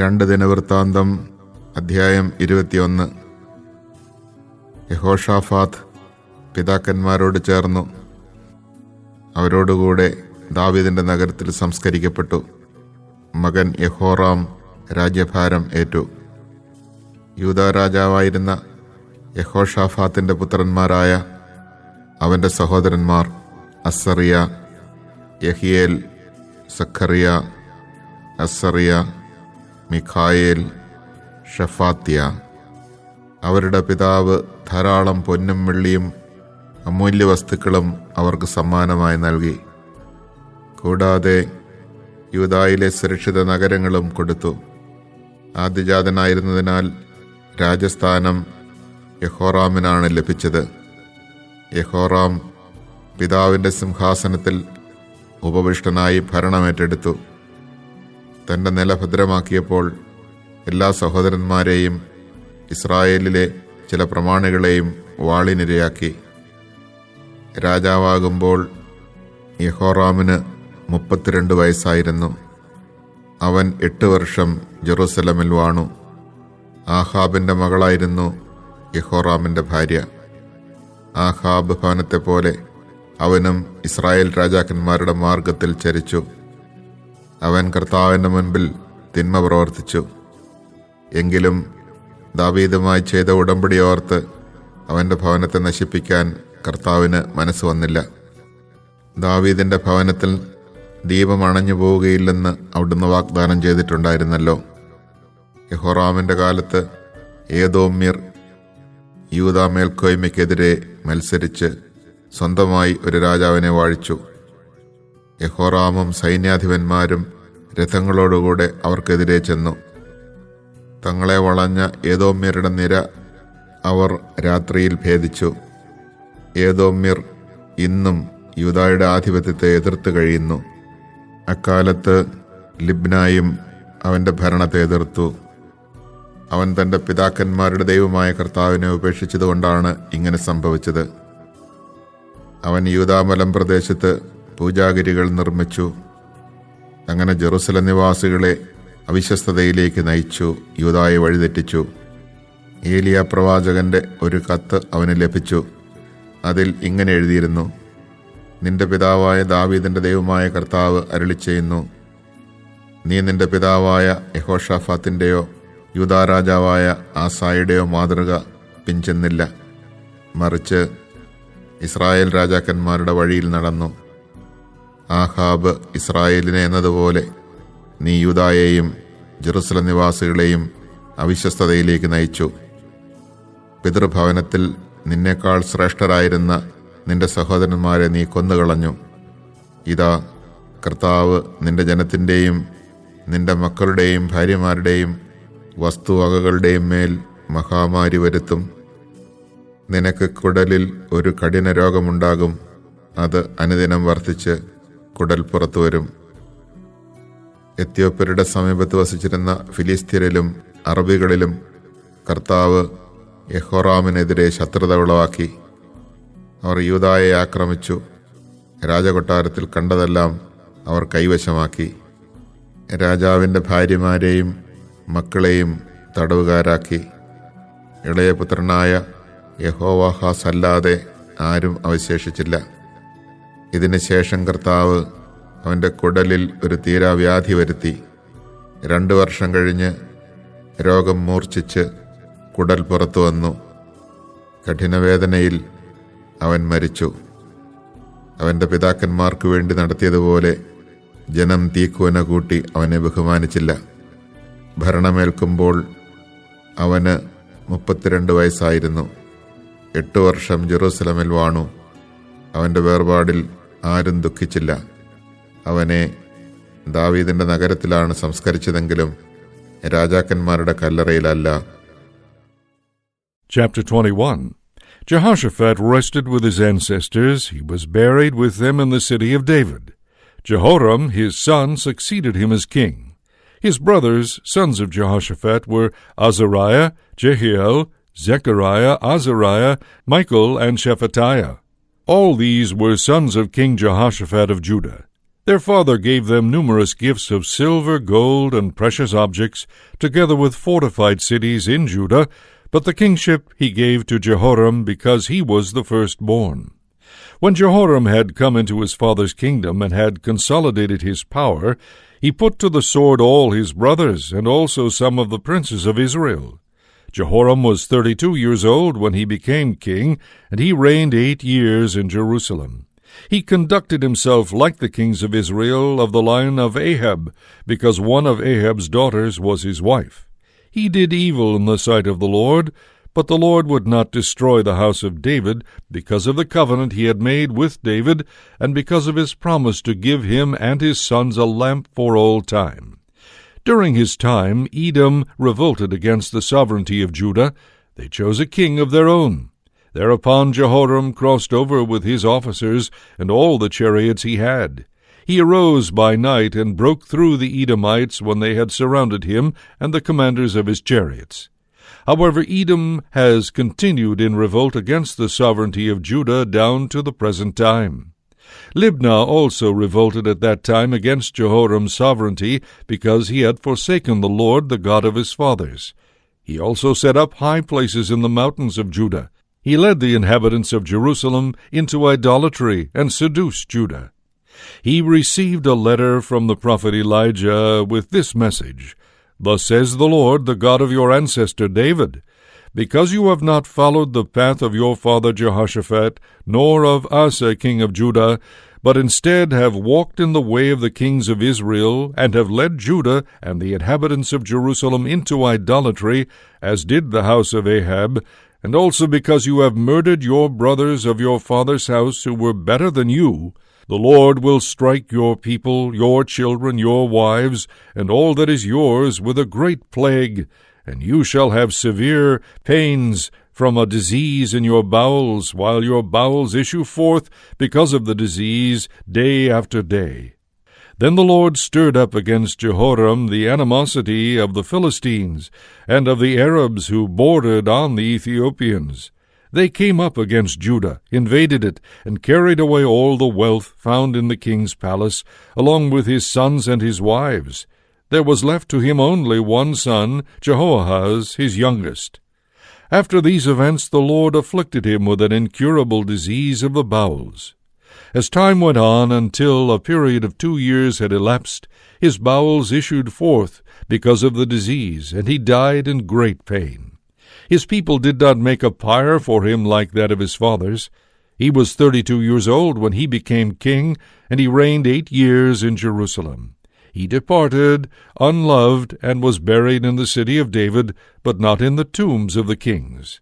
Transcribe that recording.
2 ദിനവൃത്താന്തം അധ്യായം 21. യഹോഷാഫാത്ത് പിതാക്കന്മാരോട് ചേർന്നു. അവരോടുകൂടെ ദാവീദിന്റെ നഗരത്തിൽ സംസ്കരിക്കപ്പെട്ടു. മകൻ യഹോറാം രാജ്യഭാരം ഏറ്റു. യൂദാ രാജാവായിരുന്ന യഹോഷാഫാത്തിന്റെ പുത്രന്മാരായ അവന്റെ സഹോദരന്മാർ അസറിയ, യഹിയേൽ, സഖറിയ, അസറിയ, മിഖായേൽ, ഷഫാത്യ. അവരുടെ പിതാവ് ധാരാളം പൊന്നും വെള്ളിയും അമൂല്യ വസ്തുക്കളും അവർക്ക് സമ്മാനമായി നൽകി. കൂടാതെ യൂദായിലെ സുരക്ഷിത നഗരങ്ങളും കൊടുത്തു. ആദ്യജാതനായിരുന്നതിനാൽ രാജസ്ഥാനം യഹോറാമിനാണ് ലഭിച്ചത്. യഹോറാം പിതാവിൻ്റെ സിംഹാസനത്തിൽ ഉപവിഷ്ടനായി ഭരണമേറ്റെടുത്തു. തൻ്റെ നില ഭദ്രമാക്കിയപ്പോൾ എല്ലാ സഹോദരന്മാരെയും ഇസ്രായേലിലെ ചില പ്രമാണികളെയും വാളിനിരയാക്കി. രാജാവാകുമ്പോൾ യഹോറാമിന് 32 വയസ്സായിരുന്നു. അവൻ 8 വർഷം ജെറുസലമിൽ വാണു. ആഹാബിൻ്റെ മകളായിരുന്നു യഹോറാമിൻ്റെ ഭാര്യ. ആഹാബ് ഭവനത്തെ പോലെ അവനും ഇസ്രായേൽ രാജാക്കന്മാരുടെ മാർഗത്തിൽ ചരിച്ചു. അവൻ കർത്താവിൻ്റെ മുൻപിൽ തിന്മ പ്രവർത്തിച്ചു. എങ്കിലും ദാവീദുമായി ചെയ്ത ഉടമ്പടി ഓർത്ത് അവൻ്റെ ഭവനത്തെ നശിപ്പിക്കാൻ കർത്താവിന് മനസ്സ് വന്നില്ല. ദാവീദിൻ്റെ ഭവനത്തിൽ ദീപം അണഞ്ഞു പോവുകയില്ലെന്ന് അവിടുന്ന് വാഗ്ദാനം ചെയ്തിട്ടുണ്ടായിരുന്നല്ലോ. യഹോറാമിൻ്റെ കാലത്ത് ഏദോമ്യർ യൂദാ മേൽക്കോയ്മയ്ക്കെതിരെ മത്സരിച്ച് സ്വന്തമായി ഒരു രാജാവിനെ വാഴിച്ചു. യഹോറാമും സൈന്യാധിപന്മാരും രഥങ്ങളോടുകൂടെ അവർക്കെതിരെ ചെന്നു. തങ്ങളെ വളഞ്ഞ ഏദോമ്യരുടെ നിര അവർ രാത്രിയിൽ ഭേദിച്ചു. ഏദോമ്യർ ഇന്നും യൂദായുടെ ആധിപത്യത്തെ എതിർത്ത് കഴിയുന്നു. അക്കാലത്ത് ലിബ്നായും അവൻ്റെ ഭരണത്തെ എതിർത്തു. അവൻ തൻ്റെ പിതാക്കന്മാരുടെ ദൈവമായ കർത്താവിനെ ഉപേക്ഷിച്ചതുകൊണ്ടാണ് ഇങ്ങനെ സംഭവിച്ചത്. അവൻ യൂദാമലം പ്രദേശത്ത് പൂജാഗിരികൾ നിർമ്മിച്ചു. അങ്ങനെ ജെറുസലം നിവാസികളെ അവിശ്വസ്തതയിലേക്ക് നയിച്ചു, യൂദായെ വഴിതെറ്റിച്ചു. ഏലിയ പ്രവാചകന്റെ ഒരു കത്ത് അവന് ലഭിച്ചു. അതിൽ ഇങ്ങനെ എഴുതിയിരുന്നു: നിന്റെ പിതാവായ ദാവീദിന്റെ ദൈവമായ കർത്താവ് അരുളിച്ചെയ്യുന്നു, നീ നിന്റെ പിതാവായ യഹോഷാഫാത്തിൻ്റെയോ യൂദാ രാജാവായ ആസായുടെയോ മാതൃക പിഞ്ചെന്നില്ല. മറിച്ച് ഇസ്രായേൽ രാജാക്കന്മാരുടെ വഴിയിൽ നടന്നു. ആഹാബ് ഇസ്രായേലിനെ എന്നതുപോലെ നീ യൂദായെയും ജെറുസലം നിവാസികളെയും അവിശ്വസ്തതയിലേക്ക് നയിച്ചു. പിതൃഭവനത്തിൽ നിന്നേക്കാൾ ശ്രേഷ്ഠരായിരുന്ന നിന്റെ സഹോദരന്മാരെ നീ കൊന്നുകളഞ്ഞു. ഇതാ, കർത്താവ് നിന്റെ ജനത്തിൻ്റെയും നിന്റെ മക്കളുടെയും ഭാര്യമാരുടെയും വസ്തുവകകളുടെയും മേൽ മഹാമാരി വരുത്തും. നിനക്ക് കുടലിൽ ഒരു കഠിന രോഗമുണ്ടാകും. അത് അനുദിനം വർദ്ധിച്ച് കുടൽ പുറത്തു വരും. എത്യോപ്യരുടെ സമീപത്ത് വസിച്ചിരുന്ന ഫിലിസ്ത്യരിലും അറബികളിലും കർത്താവ് യഹോറാമിനെതിരെ ശത്രുത ഉളവാക്കി. അവർ യൂദായെ ആക്രമിച്ചു. രാജകൊട്ടാരത്തിൽ കണ്ടതെല്ലാം അവർ കൈവശമാക്കി. രാജാവിൻ്റെ ഭാര്യമാരെയും മക്കളെയും തടവുകാരാക്കി. ഇളയപുത്രനായ യഹോവാഹാസ് അല്ലാതെ ആരും അവശേഷിച്ചില്ല. ഇതിന് ശേഷം കർത്താവ് അവൻ്റെ കുടലിൽ ഒരു തീരാവ്യാധി വരുത്തി. 2 വർഷം കഴിഞ്ഞ് രോഗം മൂർച്ഛിച്ച് കുടൽ പുറത്തു വന്നു. കഠിനവേദനയിൽ അവൻ മരിച്ചു. അവൻ്റെ പിതാക്കന്മാർക്ക് വേണ്ടി നടത്തിയതുപോലെ ജനം തീക്കൂന കൂട്ടി അവനെ ബഹുമാനിച്ചില്ല. ഭരണമേൽക്കുമ്പോൾ അവന് 32 വയസ്സായിരുന്നു. 8 വർഷം ജെറുസലമിൽ വാണു. അവൻ്റെ വേർപാടിൽ ആരും ദുഃഖിച്ചില്ല. അവനെ ദാവീദിന്റെ നഗരത്തിലാണ് സംസ്കരിച്ചതെങ്കിലും രാജാക്കന്മാരുടെ കല്ലറയിലല്ല. Chapter 21. Jehoshaphat rested with his ancestors. He was buried with them in the city of David. Jehoram, his son, succeeded him as king. His brothers, sons of Jehoshaphat, were Azariah, Jehiel, Zechariah, Azariah, Michael, and Shephatiah. All these were sons of King Jehoshaphat of Judah. Their father gave them numerous gifts of silver, gold, and precious objects, together with fortified cities in Judah, but the kingship he gave to Jehoram because he was the firstborn. When Jehoram had come into his father's kingdom and had consolidated his power, he put to the sword all his brothers, and also some of the princes of Israel. Jehoram was 32 years old when he became king, and he reigned 8 years in Jerusalem. He conducted himself like the kings of Israel of the line of Ahab, because one of Ahab's daughters was his wife. He did evil in the sight of the Lord, but the Lord would not destroy the house of David because of the covenant he had made with David, and because of his promise to give him and his sons a lamp for all time. During his time, Edom revolted against the sovereignty of Judah. They chose a king of their own. Thereupon Jehoram crossed over with his officers and all the chariots he had. He arose by night and broke through the Edomites when they had surrounded him and the commanders of his chariots. However, Edom has continued in revolt against the sovereignty of Judah down to the present time. Libnah also revolted at that time against Jehoram's sovereignty because he had forsaken the Lord, the God of his fathers. He also set up high places in the mountains of Judah. He led the inhabitants of Jerusalem into idolatry and seduced Judah. He received a letter from the prophet Elijah with this message: "Thus says the Lord, the God of your ancestor David, because you have not followed the path of your father Jehoshaphat, nor of Asa king of Judah, but instead have walked in the way of the kings of Israel, and have led Judah and the inhabitants of Jerusalem into idolatry, as did the house of Ahab, and also because you have murdered your brothers of your father's house who were better than you, the Lord will strike your people, your children, your wives, and all that is yours with a great plague, and you shall have severe pains from a disease in your bowels, while your bowels issue forth because of the disease day after day." Then the Lord stirred up against Jehoram the animosity of the Philistines and of the Arabs who bordered on the Ethiopians. They came up against Judah, invaded it, and carried away all the wealth found in the king's palace, along with his sons and his wives. There was left to him only one son, Jehoahaz, his youngest. After these events the Lord afflicted him with an incurable disease of the bowels. As time went on until a period of 2 years had elapsed, his bowels issued forth because of the disease, and he died in great pain. His people did not make a pyre for him like that of his fathers. He was 32 years old when he became king, and he reigned 8 years in Jerusalem. He departed, unloved, and was buried in the city of David, but not in the tombs of the kings.